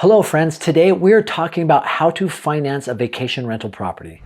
Hello friends, today we're talking about how to finance a vacation rental property.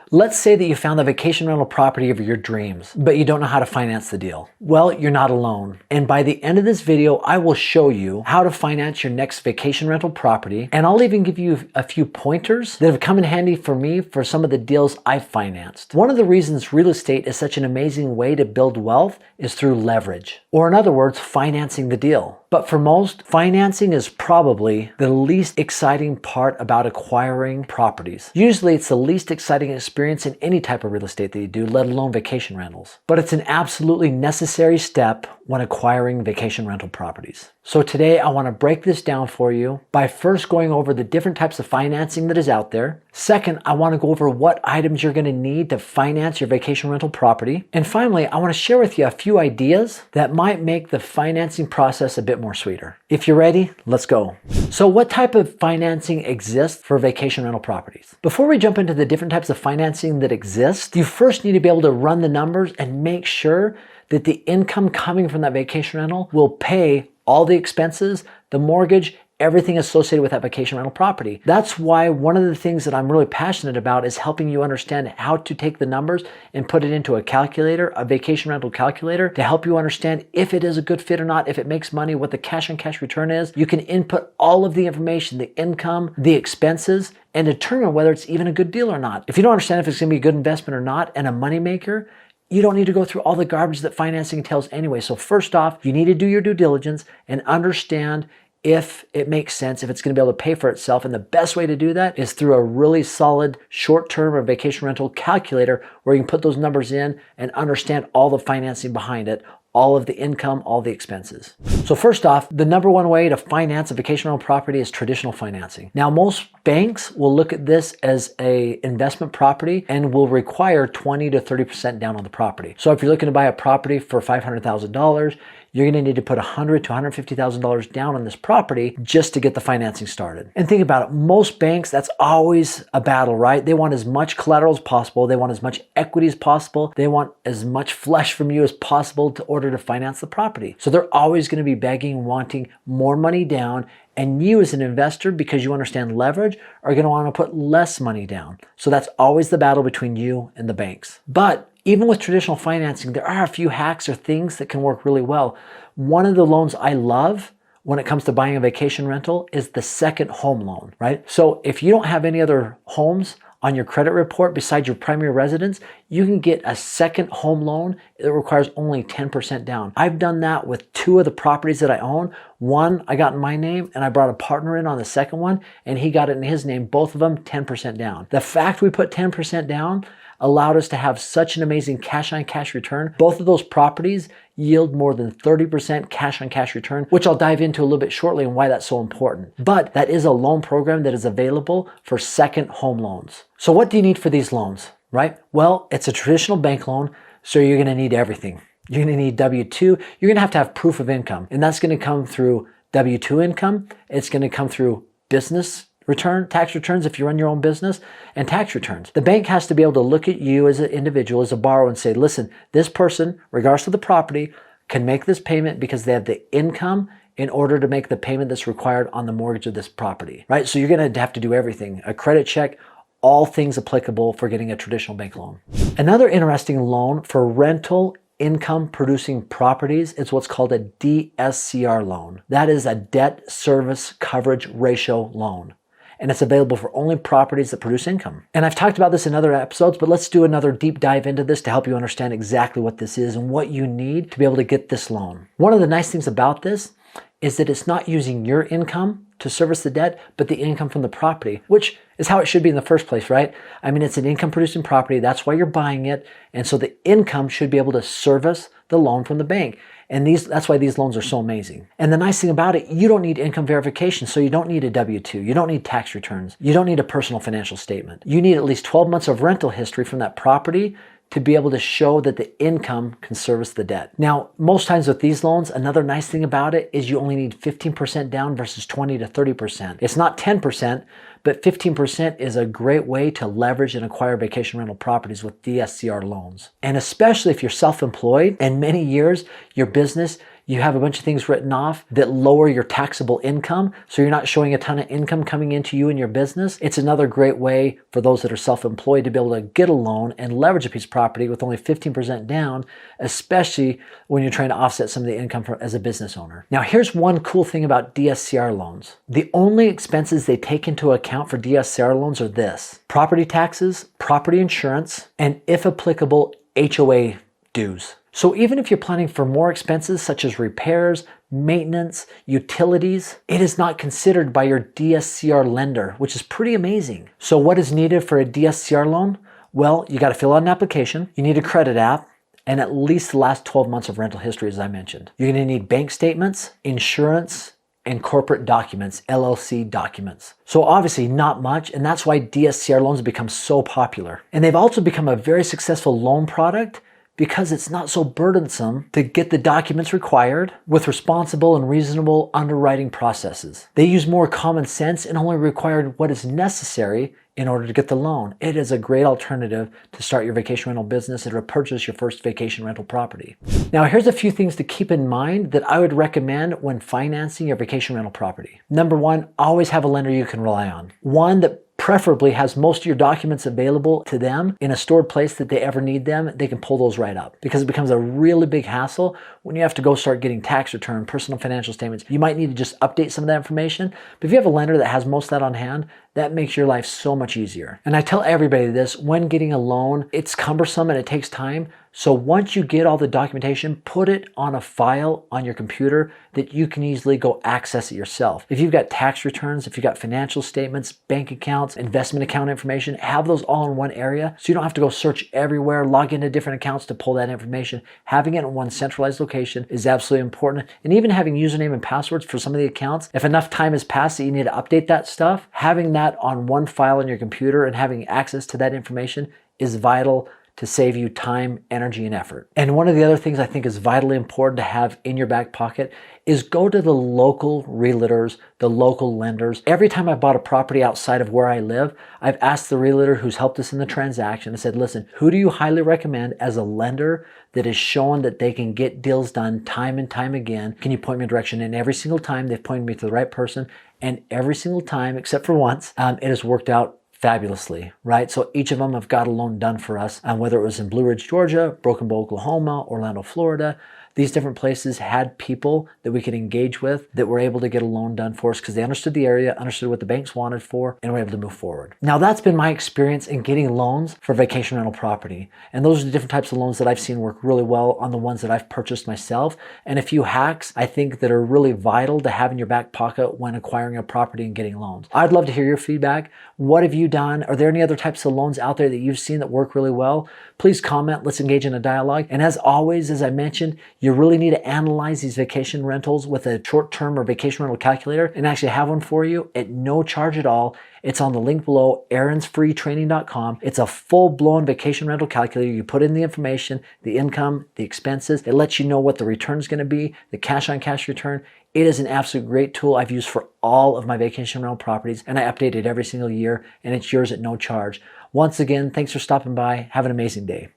Let's say that you found the vacation rental property of your dreams, but you don't know how to finance the deal. Well, you're not alone. And by the end of this video, I will show you how to finance your next vacation rental property. And I'll even give you a few pointers that have come in handy for me for some of the deals I've financed. One of the reasons real estate is such an amazing way to build wealth is through leverage, or in other words, financing the deal. But for most, financing is probably the least exciting part about acquiring properties. Usually it's the least exciting experience in any type of real estate that you do, let alone vacation rentals. But it's an absolutely necessary step when acquiring vacation rental properties. So today I want to break this down for you by first going over the different types of financing that is out there. Second, I want to go over what items you're going to need to finance your vacation rental property. And finally, I want to share with you a few ideas that might make the financing process a bit more sweeter. If you're ready, let's go. So what type of financing exists for vacation rental properties? Before we jump into the different types of financing that exist, you first need to be able to run the numbers and make sure that the income coming from that vacation rental will pay all the expenses, the mortgage, everything associated with that vacation rental property. That's why one of the things that I'm really passionate about is helping you understand how to take the numbers and put it into a calculator, a vacation rental calculator, to help you understand if it is a good fit or not, if it makes money, what the cash on cash return is. You can input all of the information, the income, the expenses, and determine whether it's even a good deal or not. If you don't understand if it's going to be a good investment or not and a moneymaker, you don't need to go through all the garbage that financing entails anyway. So first off, you need to do your due diligence and understand if it makes sense, if it's going to be able to pay for itself. And the best way to do that is through a really solid short-term or vacation rental calculator where you can put those numbers in and understand all the financing behind it, all of the income, all the expenses. So first off, the number one way to finance a vacation rental property is traditional financing. Now, most banks will look at this as an investment property and will require 20 to 30% down on the property. So if you're looking to buy a property for $500,000, you're going to need to put $100,000 to $150,000 down on this property just to get the financing started. And think about it, most banks, that's always a battle, right? They want as much collateral as possible. They want as much equity as possible. They want as much flesh from you as possible in order to finance the property. So they're always going to be begging, wanting more money down. And you as an investor, because you understand leverage, are going to want to put less money down. So that's always the battle between you and the banks. But even with traditional financing, there are a few hacks or things that can work really well. One of the loans I love when it comes to buying a vacation rental is the second home loan, right? So if you don't have any other homes on your credit report besides your primary residence, you can get a second home loan that requires only 10% down. I've done that with two of the properties that I own. One I got in my name and I brought a partner in on the second one and he got it in his name, both of them 10% down. The fact we put 10% down allowed us to have such an amazing cash on cash return. Both of those properties yield more than 30% cash on cash return, which I'll dive into a little bit shortly and why that's so important. But that is a loan program that is available for second home loans. So what do you need for these loans, right? Well, it's a traditional bank loan, so you're going to need everything. You're going to need W-2. You're going to have proof of income, and that's going to come through W-2 income. It's going to come through business tax returns if you run your own business, and tax returns. The bank has to be able to look at you as an individual, as a borrower, and say, listen, this person, regardless of the property, can make this payment because they have the income in order to make the payment that's required on the mortgage of this property, right? So you're going to have to do everything, a credit check, all things applicable for getting a traditional bank loan. Another interesting loan for rental income producing properties is what's called a DSCR loan. That is a debt service coverage ratio loan. And it's available for only properties that produce income. And I've talked about this in other episodes, but let's do another deep dive into this to help you understand exactly what this is and what you need to be able to get this loan. One of the nice things about this is that it's not using your income to service the debt, but the income from the property, which is how it should be in the first place, right? I mean, it's an income producing property. That's why you're buying it. And so the income should be able to service the loan from the bank. And that's why these loans are so amazing. And the nice thing about it, you don't need income verification. So you don't need a W-2. You don't need tax returns. You don't need a personal financial statement. You need at least 12 months of rental history from that property to be able to show that the income can service the debt. Now, most times with these loans, another nice thing about it is you only need 15% down versus 20 to 30%. It's not 10%, but 15% is a great way to leverage and acquire vacation rental properties with DSCR loans. And especially if you're self-employed and many years your business, you have a bunch of things written off that lower your taxable income, so you're not showing a ton of income coming into you and your business. It's another great way for those that are self-employed to be able to get a loan and leverage a piece of property with only 15% down, especially when you're trying to offset some of the income as a business owner. Now, here's one cool thing about DSCR loans. The only expenses they take into account for DSCR loans are this: property taxes, property insurance, and if applicable, HOA dues. So even if you're planning for more expenses such as repairs, maintenance, utilities, it is not considered by your DSCR lender, which is pretty amazing. So what is needed for a DSCR loan? Well, you got to fill out an application, you need a credit app, and at least the last 12 months of rental history, as I mentioned. You're going to need bank statements, insurance, and corporate documents, LLC documents. So obviously not much, and that's why DSCR loans have become so popular. And they've also become a very successful loan product because it's not so burdensome to get the documents required with responsible and reasonable underwriting processes. They use more common sense and only require what is necessary in order to get the loan. It is a great alternative to start your vacation rental business and to purchase your first vacation rental property. Now, here's a few things to keep in mind that I would recommend when financing your vacation rental property. Number one, always have a lender you can rely on. One that preferably has most of your documents available to them in a stored place that they ever need them. They can pull those right up, because it becomes a really big hassle when you have to go start getting tax return, personal financial statements. You might need to just update some of that information, but if you have a lender that has most of that on hand, that makes your life so much easier. And I tell everybody this: when getting a loan, it's cumbersome and it takes time. So once you get all the documentation, put it on a file on your computer that you can easily go access it yourself. If you've got tax returns, if you've got financial statements, bank accounts, investment account information, have those all in one area so you don't have to go search everywhere, log into different accounts to pull that information. Having it in one centralized location is absolutely important. And even having username and passwords for some of the accounts, if enough time has passed that you need to update that stuff, having that on one file on your computer and having access to that information is vital to save you time, energy, and effort. And one of the other things I think is vitally important to have in your back pocket is go to the local realtors, the local lenders. Every time I bought a property outside of where I live, I've asked the realtor who's helped us in the transaction and said, listen, who do you highly recommend as a lender that has shown that they can get deals done time and time again? Can you point me in a direction? And every single time they've pointed me to the right person, and every single time, except for once, it has worked out fabulously, right? So each of them have got a loan done for us, whether it was in Blue Ridge, Georgia, Broken Bow, Oklahoma, Orlando, Florida. These different places had people that we could engage with that were able to get a loan done for us because they understood the area, understood what the banks wanted for, and were able to move forward. Now, that's been my experience in getting loans for vacation rental property. And those are the different types of loans that I've seen work really well on the ones that I've purchased myself. And a few hacks I think that are really vital to have in your back pocket when acquiring a property and getting loans. I'd love to hear your feedback. What have you done? Are there any other types of loans out there that you've seen that work really well? Please comment. Let's engage in a dialogue. And as always, as I mentioned, you really need to analyze these vacation rentals with a short-term or vacation rental calculator and actually have one for you at no charge at all. It's on the link below, aaronsfreetraining.com. It's a full-blown vacation rental calculator. You put in the information, the income, the expenses. It lets you know what the return is going to be, the cash-on-cash return. It is an absolute great tool I've used for all of my vacation rental properties, and I update it every single year, and it's yours at no charge. Once again, thanks for stopping by. Have an amazing day.